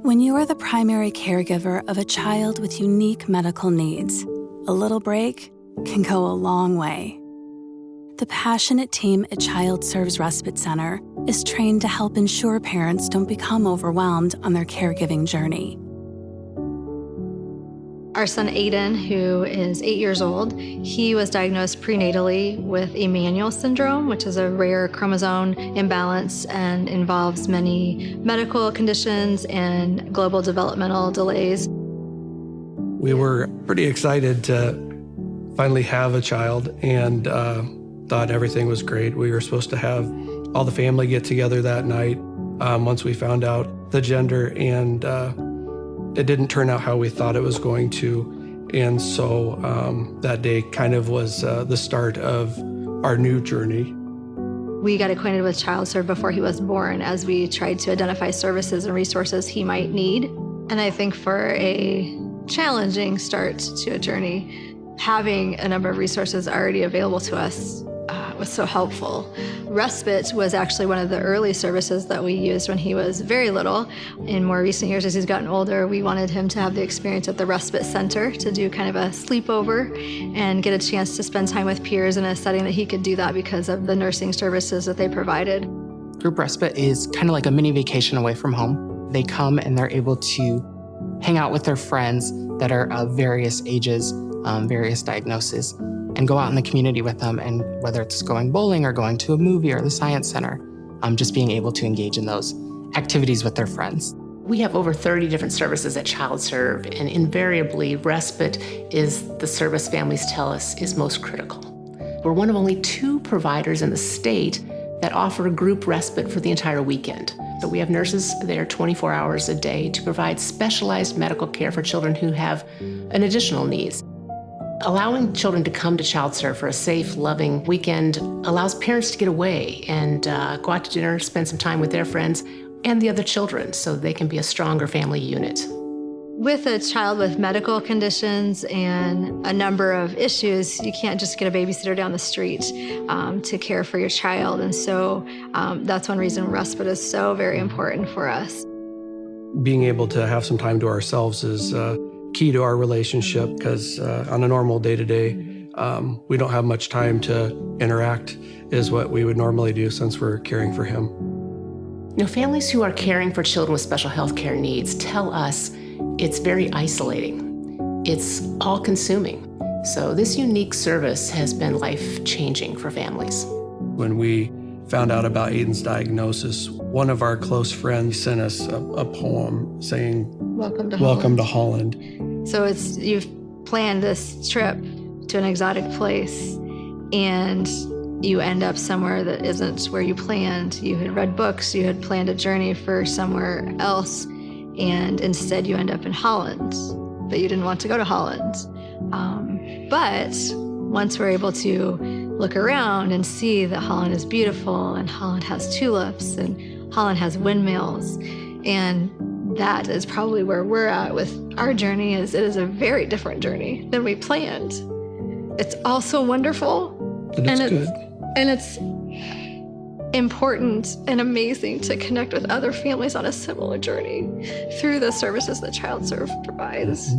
When you are the primary caregiver of a child with unique medical needs, a little break can go a long way. The passionate team at ChildServe's Respite Center is trained to help ensure parents don't become overwhelmed on their caregiving journey. Our son Aedyn, who is 8 years old, he was diagnosed prenatally with Emanuel syndrome, which is a rare chromosome imbalance and involves many medical conditions and global developmental delays. We were pretty excited to finally have a child and thought everything was great. We were supposed to have all the family get together that night once we found out the gender, and it didn't turn out how we thought it was going to. And so that day kind of was the start of our new journey. We got acquainted with ChildServe before he was born as we tried to identify services and resources he might need. And I think for a challenging start to a journey, having a number of resources already available to us was so helpful. Respite was actually one of the early services that we used when he was very little. In more recent years, as he's gotten older, we wanted him to have the experience at the Respite Center to do kind of a sleepover and get a chance to spend time with peers in a setting that he could do that because of the nursing services that they provided. Group Respite is kind of like a mini vacation away from home. They come and they're able to hang out with their friends that are of various ages, various diagnoses, and go out in the community with them, and whether it's going bowling or going to a movie or the science center, just being able to engage in those activities with their friends. We have over 30 different services at ChildServe, and invariably, respite is the service families tell us is most critical. We're one of only 2 providers in the state that offer group respite for the entire weekend. So we have nurses there 24 hours a day to provide specialized medical care for children who have an additional needs. Allowing children to come to ChildServe for a safe, loving weekend allows parents to get away and go out to dinner, spend some time with their friends and the other children so they can be a stronger family unit. With a child with medical conditions and a number of issues, you can't just get a babysitter down the street to care for your child. And so that's one reason respite is so very important for us. Being able to have some time to ourselves is key to our relationship because on a normal day-to-day, we don't have much time to interact is what we would normally do since we're caring for him. You know, families who are caring for children with special health care needs tell us it's very isolating. It's all-consuming. So this unique service has been life-changing for families. When we found out about Aedyn's diagnosis, one of our close friends sent us a poem saying, Welcome to Holland. So you've planned this trip to an exotic place and you end up somewhere that isn't where you planned. You had read books, you had planned a journey for somewhere else, and instead you end up in Holland, but you didn't want to go to Holland. But once we're able to look around and see that Holland is beautiful and Holland has tulips and Holland has windmills, and that is probably where we're at with our journey. It is a very different journey than we planned. It's also wonderful. And it's good. And it's important and amazing to connect with other families on a similar journey through the services that ChildServe provides.